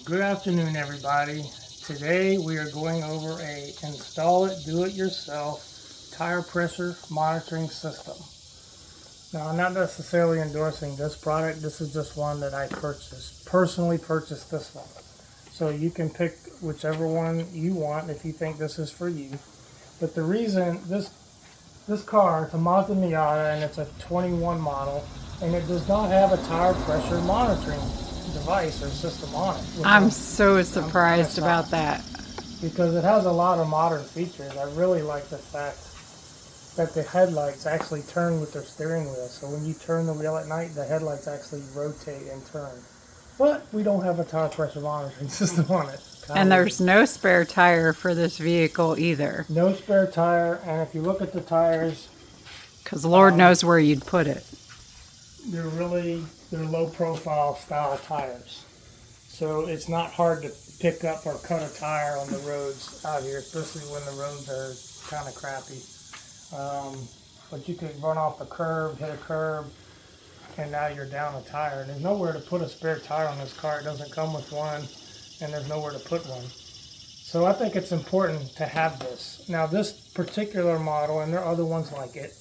Good afternoon, everybody. Today we are going over a install it, do it yourself tire pressure monitoring system. Now, I'm not necessarily endorsing this product. This is just one that I personally purchased this one. So you can pick whichever one you want if you think this is for you. But the reason this car, it's a Mazda Miata and it's a 21 model, and it does not have a tire pressure monitoring device or system on it. I'm so surprised about that. Because it has a lot of modern features. I really like the fact that the headlights actually turn with their steering wheel. So when you turn the wheel at night, the headlights actually rotate and turn. But we don't have a tire pressure monitoring system on it. And there's no spare tire for this vehicle either. No spare tire, and if you look at the tires, because Lord knows where you'd put it. They're low profile style tires. So it's not hard to pick up or cut a tire on the roads out here, especially when the roads are kind of crappy. But you could run off a curb, hit a curb, and now you're down a tire. And there's nowhere to put a spare tire on this car. It doesn't come with one, and there's nowhere to put one. So I think it's important to have this. Now this particular model, and there are other ones like it,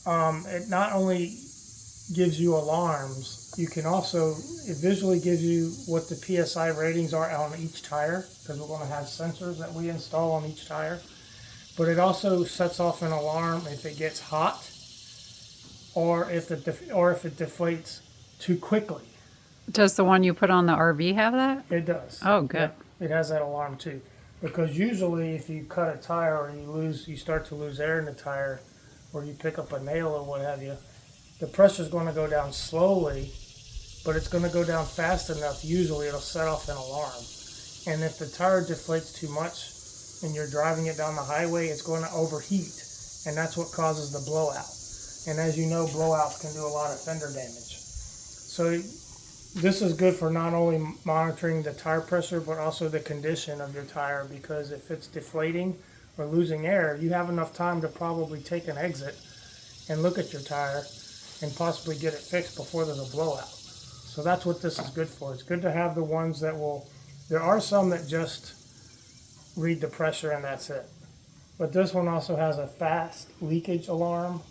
it not only gives you alarms, you can also, it visually gives you what the PSI ratings are on each tire, because we're going to have sensors that we install on each tire. But it also sets off an alarm if it gets hot, or if it deflates too quickly. Does the one you put on the RV have that? It does. Oh, good. Yeah, it has that alarm too. Because usually if you cut a tire or you start to lose air in the tire, or you pick up a nail or what have you, the pressure is going to go down slowly, but it's going to go down fast enough. Usually it'll set off an alarm. And if the tire deflates too much and you're driving it down the highway, it's going to overheat. And that's what causes the blowout. And as you know, blowouts can do a lot of fender damage. So this is good for not only monitoring the tire pressure, but also the condition of your tire, because if it's deflating or losing air, you have enough time to probably take an exit and look at your tire and possibly get it fixed before there's a blowout. So that's what this is good for. It's good to have the ones that will, there are some that just read the pressure and that's it. But this one also has a fast leakage alarm.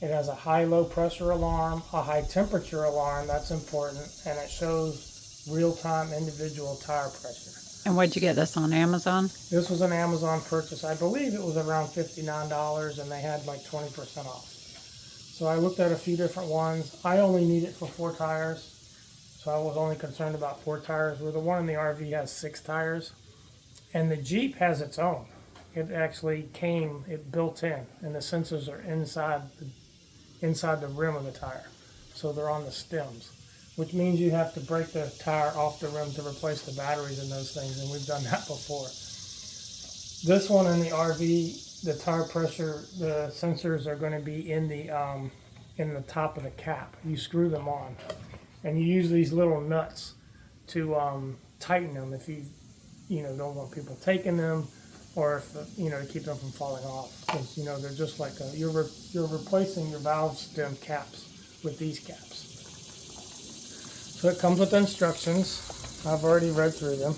It has a high-low pressure alarm, a high-temperature alarm, that's important, and it shows real-time individual tire pressure. And where'd you get this on Amazon? This was an Amazon purchase. I believe it was around $59, and they had like 20% off. So I looked at a few different ones. I only need it for 4 tires, so I was only concerned about 4 tires, where the one in the RV has 6 tires. And the Jeep has its own. It actually it built in, and the sensors are inside the rim of the tire. So they're on the stems, which means you have to break the tire off the rim to replace the batteries and those things, and we've done that before. This one in the RV, the tire pressure, the sensors are going to be in the top of the cap. You screw them on, and you use these little nuts to tighten them if you don't want people taking them, or if to keep them from falling off, because they're just like you're replacing your valve stem caps with these caps. So it comes with instructions. I've already read through them.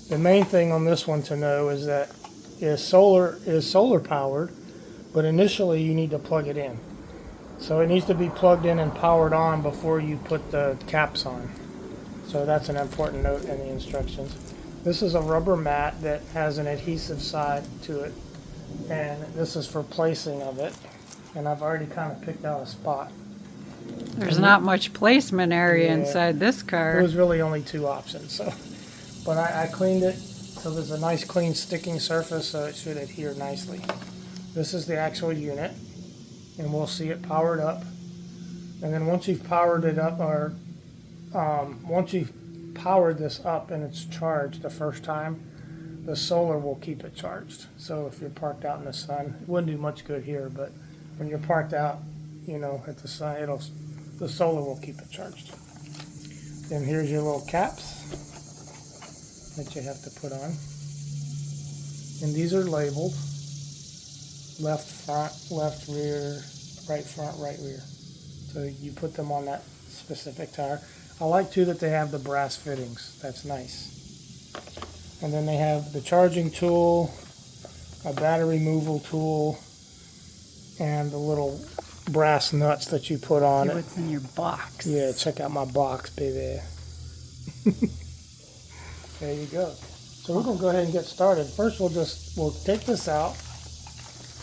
The main thing on this one to know is that is solar powered, but initially you need to plug it in. So it needs to be plugged in and powered on before you put the caps on. So that's an important note in the instructions. This is a rubber mat that has an adhesive side to it, and this is for placing of it. And I've already kind of picked out a spot. There's not much placement area inside this car. There was really only 2 options. So, but I cleaned it, so there's a nice clean sticking surface, so it should adhere nicely. This is the actual unit, and we'll see it powered up. And then once you've powered it up, or once you've powered this up and it's charged the first time, the solar will keep it charged. So if you're parked out in the sun, it wouldn't do much good here, but when you're parked out, at the sun, the solar will keep it charged. Then here's your little caps that you have to put on, and these are labeled left front, left rear, right front, right rear. So you put them on that specific tire. I like too that they have the brass fittings. That's nice. And then they have the charging tool, a battery removal tool, and the little brass nuts that you put on See it. what's in your box. Yeah, check out my box, baby. There you go. So we're gonna go ahead and get started. First, we'll take this out.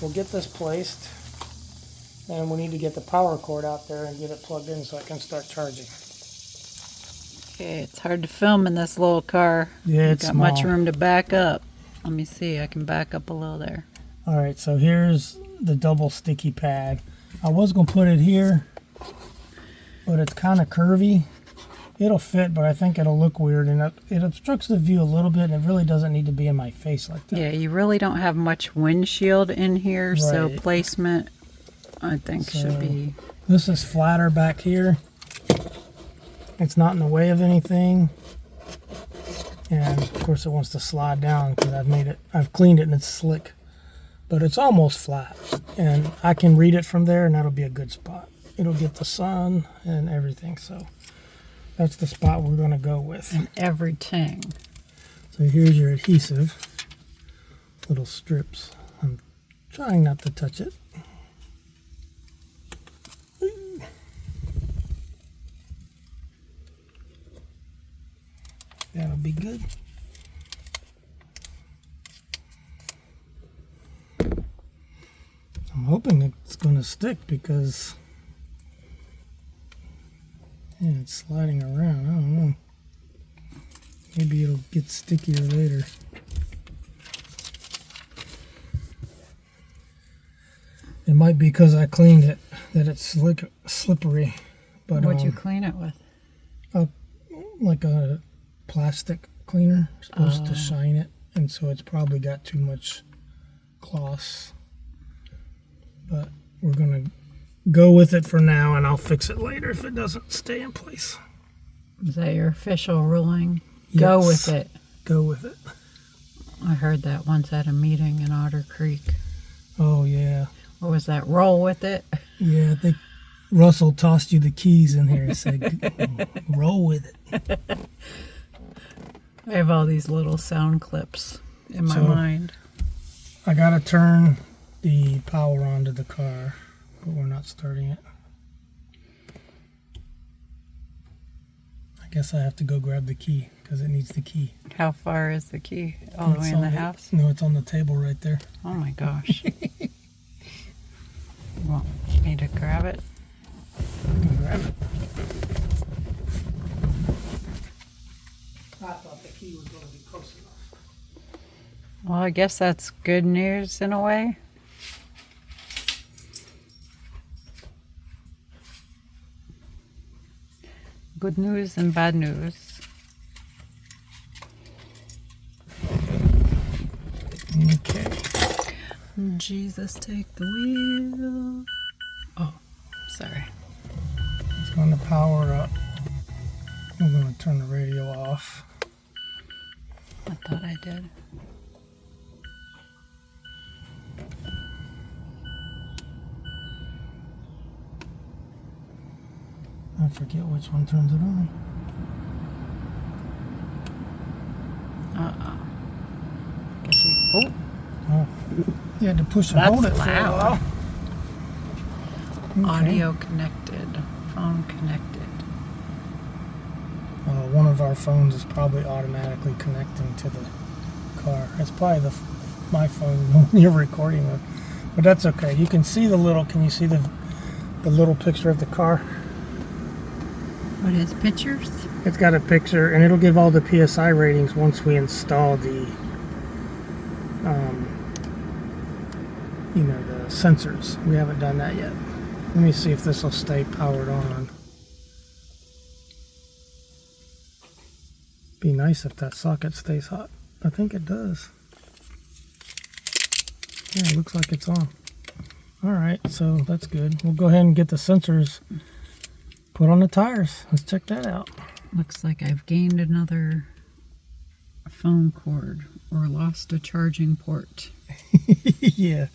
We'll get this placed, and we need to get the power cord out there and get it plugged in so I can start charging. Okay, it's hard to film in this little car. Yeah, it's got small. much room to back up. Let me see. I can back up a little there. All right, so here's the double sticky pad. I was gonna put it here, but it's kind of curvy. It'll fit, but I think it'll look weird, and it obstructs the view a little bit, and it really doesn't need to be in my face like that. Yeah, you really don't have much windshield in here, so Right. placement, I think, should be... This is flatter back here. It's not in the way of anything. And of course it wants to slide down because I've cleaned it and it's slick. But it's almost flat. And I can read it from there and that'll be a good spot. It'll get the sun and everything. So that's the spot we're going to go with. And everything. So here's your adhesive. Little strips. I'm trying not to touch it. That'll be good. I'm hoping it's going to stick because it's sliding around. I don't know. Maybe it'll get stickier later. It might be because I cleaned it that it's slippery. But What'd you clean it with? Like a plastic cleaner, supposed to shine it, and so it's probably got too much gloss. But we're gonna go with it for now, and I'll fix it later if it doesn't stay in place. Is that your official ruling? Yes. Go with it. Go with it. I heard that once at a meeting in Otter Creek. Oh yeah. What was that? Roll with it? Yeah, I think Russell tossed you the keys in here and said, roll with it. I have all these little sound clips in my mind. I gotta turn the power onto the car, but we're not starting it. I guess I have to go grab the key because it needs the key. How far is the key? All the way in the house? No, it's on the table right there. Oh my gosh. You want me to grab it? I can grab it. I thought the key was going to be close enough. Well, I guess that's good news in a way. Good news and bad news. Okay. Jesus, take the wheel. Oh, sorry. It's going to power up. I'm going to turn the radio off. I thought I did. I forget which one turns it on. Guess you, Oh, you had to push and That's hold it for a loud. while. Okay. Audio connected, phone connected. One of our phones is probably automatically connecting to the car. It's probably my phone the one you're recording with, but that's okay. You can see the little. Can you see the little picture of the car? What is pictures? It's got a picture, and it'll give all the PSI ratings once we install the, the sensors. We haven't done that yet. Let me see if this will stay powered on. Be nice if that socket stays hot. I think it does. Yeah, it looks like it's on. Alright, so that's good. We'll go ahead and get the sensors put on the tires. Let's check that out. Looks like I've gained another phone cord or lost a charging port. Yeah.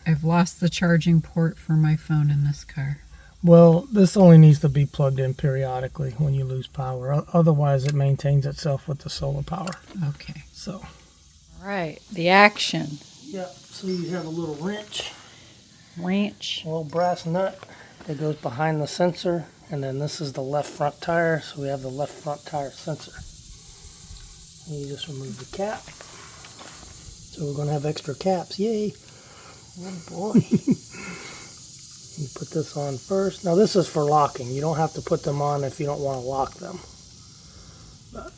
I've lost the charging port for my phone in this car. Well, this only needs to be plugged in periodically when you lose power. Otherwise, it maintains itself with the solar power. Okay. So. All right. The action. Yeah. So you have a little wrench. Wrench. A little brass nut that goes behind the sensor, and then this is the left front tire, so we have the left front tire sensor. And you just remove the cap. So we're going to have extra caps. Yay! Oh boy. You put this on first. Now this is for locking. You don't have to put them on if you don't want to lock them. But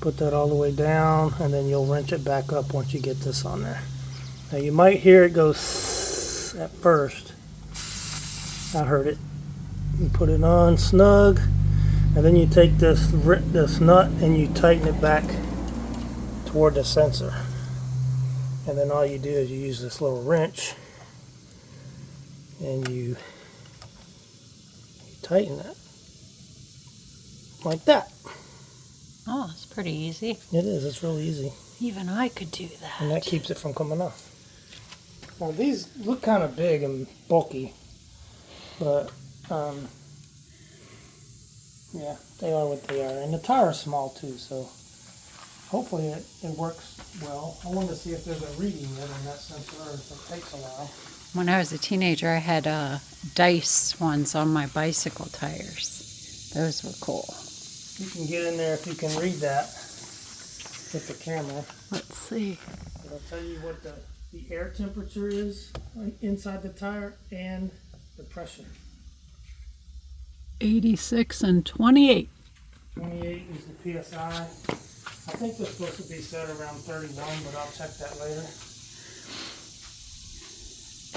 put that all the way down, and then you'll wrench it back up once you get this on there. Now you might hear it go at first. I heard it. You put it on snug, and then you take this nut and you tighten it back toward the sensor. And then all you do is you use this little wrench and you tighten it like that. Oh, it's pretty easy. It is. It's really easy. Even I could do that. And that keeps it from coming off. Now these look kind of big and bulky, but yeah, they are what they are. And the tire is small too, so hopefully it works well. I wanted to see if there's a reading yet on that sensor, or if it takes a while. When I was a teenager, I had dice ones on my bicycle tires. Those were cool. You can get in there if you can read that with the camera. Let's see. It'll tell you what the air temperature is inside the tire and the pressure. 86 and 28. 28 is the PSI. I think they're supposed to be set around 31, but I'll check that later.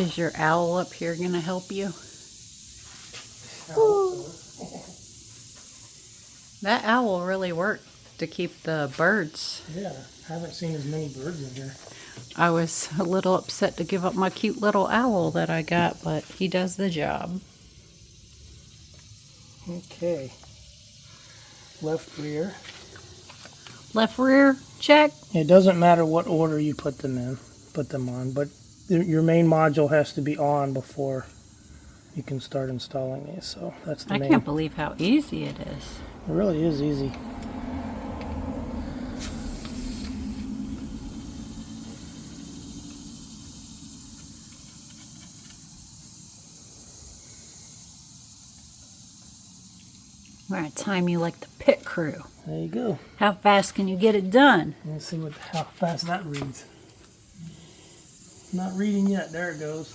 Is your owl up here going to help you? I hope so. That owl really worked to keep the birds. Yeah, I haven't seen as many birds in here. I was a little upset to give up my cute little owl that I got, but he does the job. Okay. Left rear. Left rear, check. It doesn't matter what order you put them on, but your main module has to be on before you can start installing these. So that's the I main. can't believe how easy it is. It really is easy. We're going to time you like the pit crew. There you go. How fast can you get it done? Let's see how fast that reads. Not reading yet. There it goes.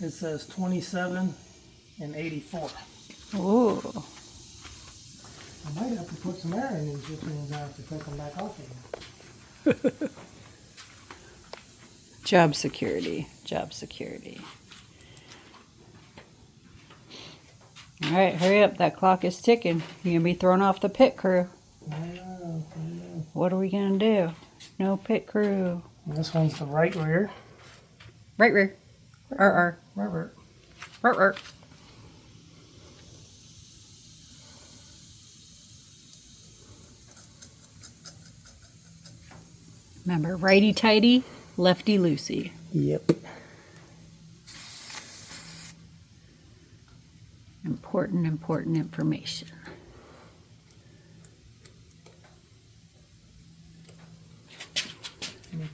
It says 27 and 84. Ooh. I might have to put some air in these, which means I have to take them back off again. Job security. Job security. All right, hurry up. That clock is ticking. You're going to be thrown off the pit crew. I know. What are we going to do? No pit crew. And this one's the right rear. Right rear. Right rear. Right rear. Remember, righty-tighty, lefty-loosey. Yep. Important information.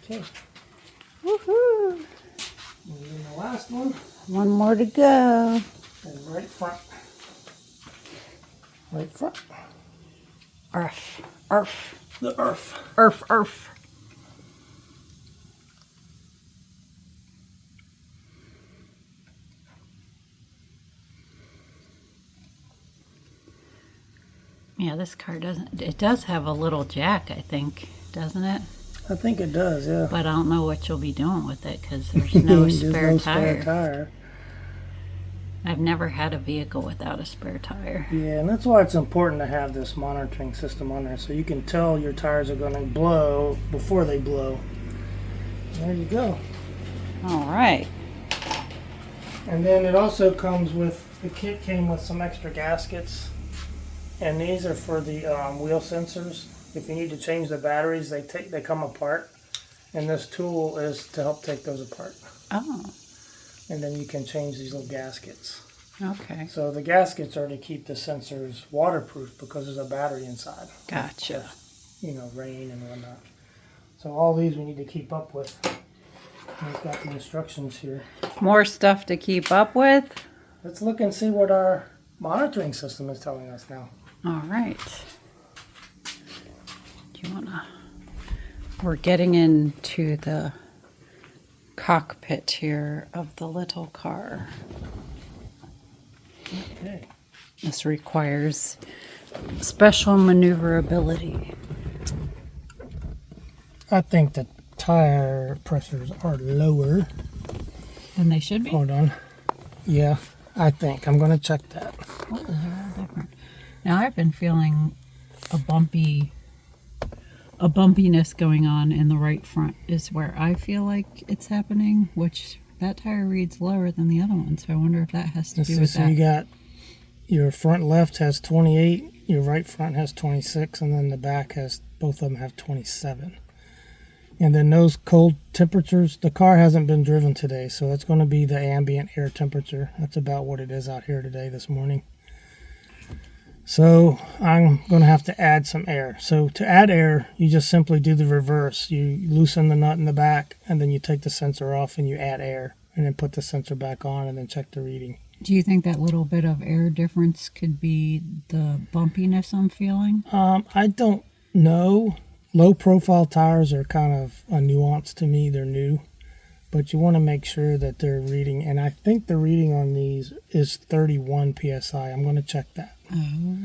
Okay. Woohoo! And then the last one One more to go. is right front. Right front. Earth. Earth. The earth. Earth. Earth. Yeah, this car doesn't, it does have a little jack, I think, doesn't it? I think it does, yeah. But I don't know what you'll be doing with it because there's no There's spare no tire. spare tire. I've never had a vehicle without a spare tire. Yeah, and that's why it's important to have this monitoring system on there so you can tell your tires are going to blow before they blow. There you go. All right. And then it also comes with, the kit came with some extra gaskets. And these are for the wheel sensors. If you need to change the batteries, they come apart. And this tool is to help take those apart. Oh, And then you can change these little gaskets. okay. So the gaskets are to keep the sensors waterproof because there's a battery inside. Gotcha. You know, rain and whatnot. So all these we need to keep up with. And it's got the instructions here. More stuff to keep up with. Let's look and see what our monitoring system is telling us now. All right. Do you wanna? We're getting into the cockpit here of the little car. Okay. This requires special maneuverability. I think the tire pressures are lower. And they should be. Hold on. Yeah, I think. I'm going to check that. Oh, they're all different. Now I've been feeling a bumpiness going on in the right front is where I feel like it's happening, which that tire reads lower than the other one. So I wonder if that has to do with So that. you got your front left has 28, your right front has 26, and then the back has, both of them have 27. And then those cold temperatures, the car hasn't been driven today, so it's going to be the ambient air temperature. That's about what it is out here today, this morning. So I'm going to have to add some air. So to add air, you just simply do the reverse. You loosen the nut in the back, and then you take the sensor off and you add air, and then put the sensor back on and then check the reading. Do you think that little bit of air difference could be the bumpiness I'm feeling? I don't know. Low profile tires are kind of a nuance to me. They're new, but you want to make sure that they're reading. And I think the reading on these is 31 psi. I'm going to check that. Oh.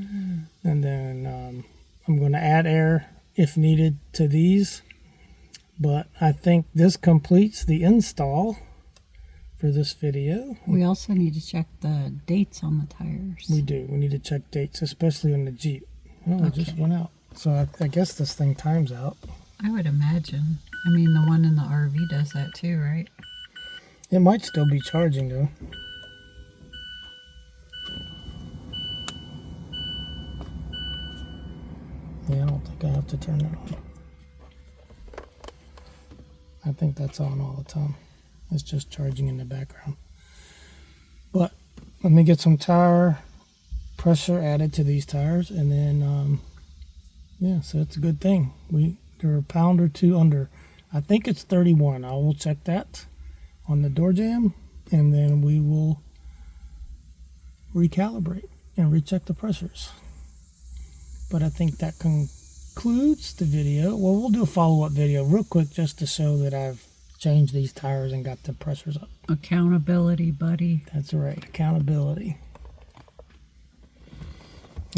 And then I'm going to add air if needed to these. But I think this completes the install for this video. We also need to check the dates on the tires. We do. We need to check dates, especially on the Jeep. Oh, it just went out. So I guess this thing times out. I would imagine. I mean, the one in the RV does that too, right? It might still be charging though. Yeah, I don't think I have to turn that on. I think that's on all the time. It's just charging in the background. But let me get some tire pressure added to these tires, and then yeah, so it's a good thing. They're a pound or two under. I think it's 31. I will check that on the door jamb, and then we will recalibrate and recheck the pressures. But I think that concludes the video. Well, we'll do a follow-up video real quick just to show that I've changed these tires and got the pressures up. Accountability, buddy. That's right, accountability.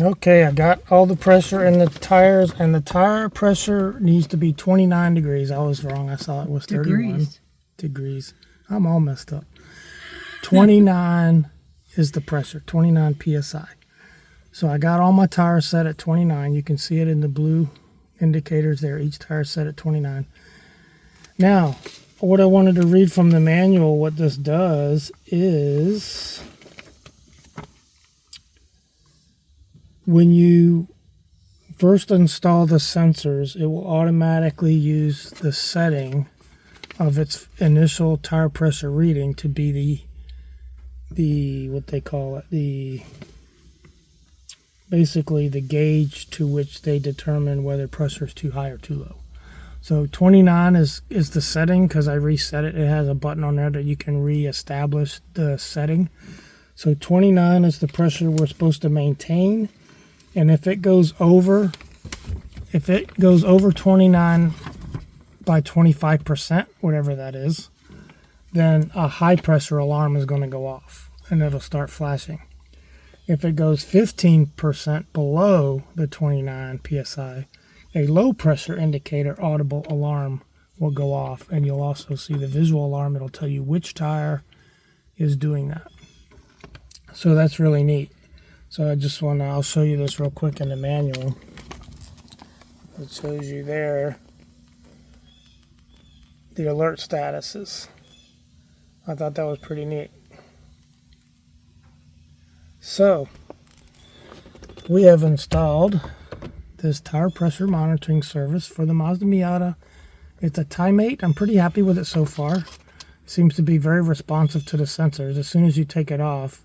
Okay, I got all the pressure in the tires, and the tire pressure needs to be 29 degrees. I was wrong. I saw it was 31 degrees. I'm all messed up. 29 is the pressure, 29 psi. So I got all my tires set at 29. You can see it in the blue indicators there. Each tire set at 29. Now, what I wanted to read from the manual, what this does is when you first install the sensors, it will automatically use the setting of its initial tire pressure reading to be the what they call it, basically the gauge to which they determine whether pressure is too high or too low. So 29 is the setting because I reset it. It has a button on there that you can re-establish the setting. So 29 is the pressure we're supposed to maintain. And if it goes over 29 by 25%, whatever that is, then a high pressure alarm is going to go off and it'll start flashing. If it goes 15% below the 29 psi, a low pressure indicator audible alarm will go off, and you'll also see the visual alarm. It'll tell you which tire is doing that. So that's really neat. So I'll show you this real quick in the manual. It shows you there the alert statuses. I thought that was pretty neat. So we have installed this tire pressure monitoring service for the Mazda Miata It's a Time-8. I'm pretty happy with it so far. It seems to be very responsive to the sensors. As soon as you take it off,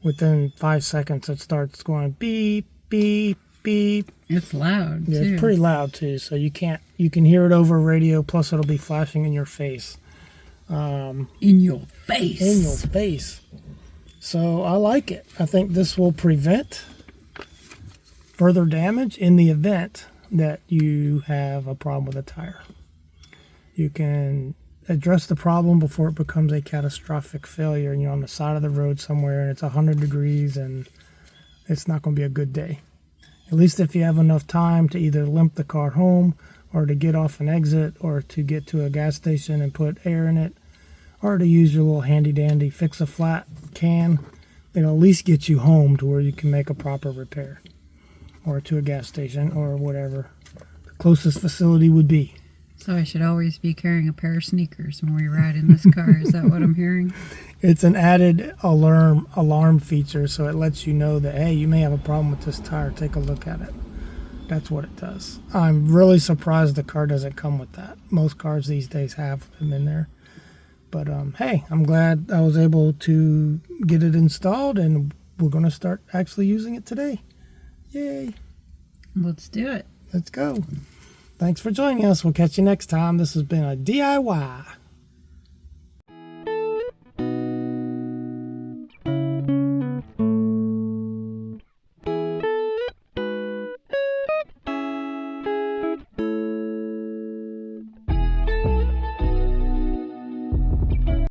within 5 seconds it starts going beep, beep, beep. It's loud, Yeah, too. it's pretty loud too, so you can hear it over radio, plus it'll be flashing in your face. In your face. In your face. So I like it. I think this will prevent further damage in the event that you have a problem with a tire. You can address the problem before it becomes a catastrophic failure and you're on the side of the road somewhere and it's 100 degrees and it's not going to be a good day. At least if you have enough time to either limp the car home or to get off an exit or to get to a gas station and put air in it or to use your little handy dandy fix-a-flat can, it'll at least get you home to where you can make a proper repair or to a gas station or whatever the closest facility would be. So I should always be carrying a pair of sneakers when we ride in this car. Is that what I'm hearing? It's an added alarm feature, so it lets you know that, hey, you may have a problem with this tire. Take a look at it. That's what it does. I'm really surprised the car doesn't come with that. Most cars these days have them in there. But hey, I'm glad I was able to get it installed, and we're going to start actually using it today. Yay. Let's do it. Let's go. Thanks for joining us. We'll catch you next time. This has been a DIY.